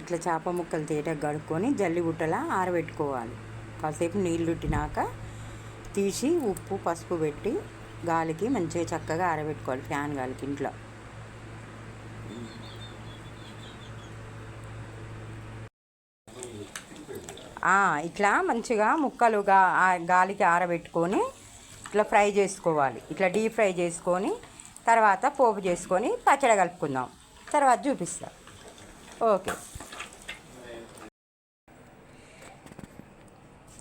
ఇట్లా చేప ముక్కలు తేటగా కడుక్కొని జల్లిబుట్టలా ఆరబెట్టుకోవాలి. కాసేపు నీళ్ళు పెట్టినాక తీసి ఉప్పు పసుపు పెట్టి గాలికి మంచిగా చక్కగా ఆరబెట్టుకోవాలి, ఫ్యాన్ గాలికి ఇంట్లో. ఇట్లా మంచిగా ముక్కలు గాలికి ఆరబెట్టుకొని ఇట్లా ఫ్రై చేసుకోవాలి. ఇట్లా డీప్ ఫ్రై చేసుకొని తర్వాత పోపు చేసుకొని పచ్చడి కలుపుకుందాం. తర్వాత చూపిస్తా. ఓకే.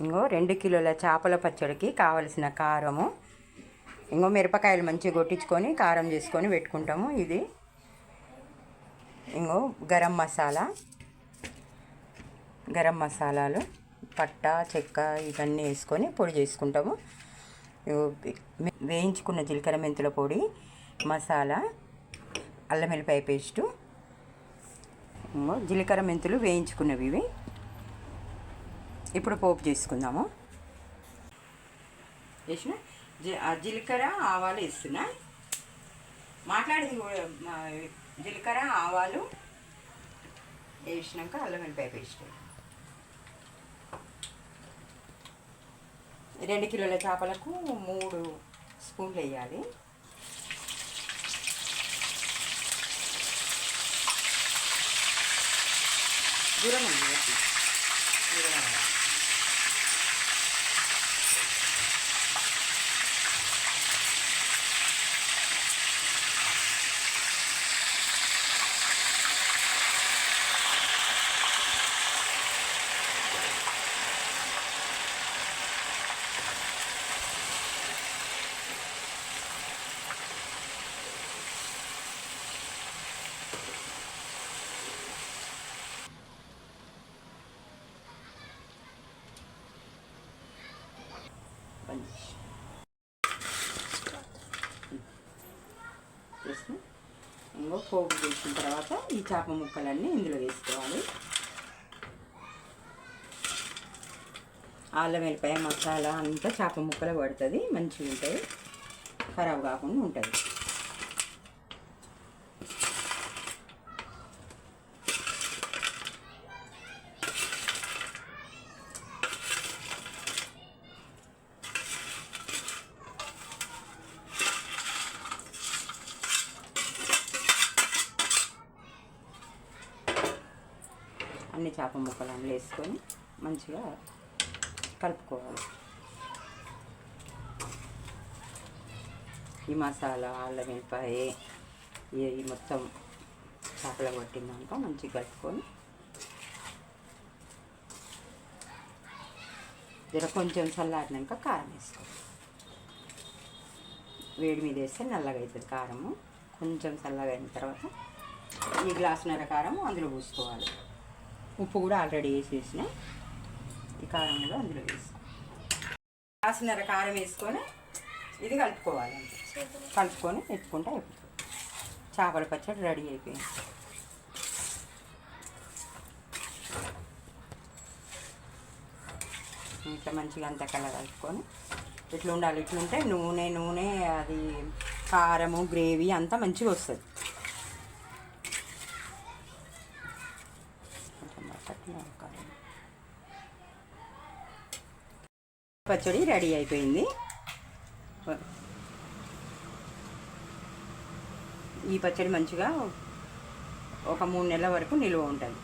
ఇంకో 2 కిలోల చేపల పచ్చడికి కావలసిన కారము, ఇంకో మిరపకాయలు మంచిగా కొట్టించుకొని కారం చేసుకొని పెట్టుకుంటాము. ఇది ఇంకో గరం మసాలాలు, పట్ట చెక్క ఇవన్నీ వేసుకొని పొడి చేసుకుంటాము. వేయించుకున్న జీలకర్ర మెంతుల పొడి, మసాలా, అల్లం వెల్లిపాయ పేస్టు, జీలకర్ర మెంతులు వేయించుకున్నవి ఇవి. ఇప్పుడు పోపు చేసుకుందాము. వేసిన జీలకర్ర ఆవాలు వేస్తున్నా. మాట్లాడింది జీలకర్ర ఆవాలు వేసినాక అల్లం వెల్లిపాయ పేస్ట్. 2 కిలోల చేపలకు 3 స్పూన్లు వేయాలి. దూరం ఉంది. ఇంకో పోపు వేసిన తర్వాత ఈ చేప ముక్కలన్నీ ఇందులో వేసుకోవాలి. అల్లం వెల్లిపాయ మసాలా అంతా చేప ముక్కలు పడుతుంది, మంచిగా ఉంటుంది, ఖరాబ్ కాకుండా ఉంటుంది. అన్ని చేప ముక్కలు అందులో వేసుకొని మంచిగా కలుపుకోవాలి. ఈ మసాలా అల్లం వెల్లిపాయ ఈ మొత్తం చేపలు పట్టిందాక మంచిగా కలుపుకొని జర కొంచెం చల్లారినాక కారం వేసుకోవాలి. వేడి మీద వేస్తే నల్లగా అవుతుంది కారము. కొంచెం చల్లగా అయిన తర్వాత ఈ గ్లాసున్నర కారం అందులో పూసుకోవాలి. ఉప్పు కూడా ఆల్రెడీ వేసేసిన. ఈ కారం కూడా అందులో వేస్తాం. గ్లాసున్నర కారం వేసుకొని ఇది కలుపుకోవాలి. కలుపుకొని పెట్టుకుంటే అయిపోతుంది. చేపల పచ్చడి రెడీ అయిపోయింది. ఇట్లా మంచిగా అంతా కలుపుకొని ఇట్లా ఉండాలి. ఇట్లుంటే నూనె అది కారము గ్రేవీ అంతా మంచిగా వస్తుంది. పచ్చడి రెడీ అయిపోయింది. ఈ పచ్చడి మంచిగా ఒక 3 నెలల వరకు నిల్వ ఉంటుంది.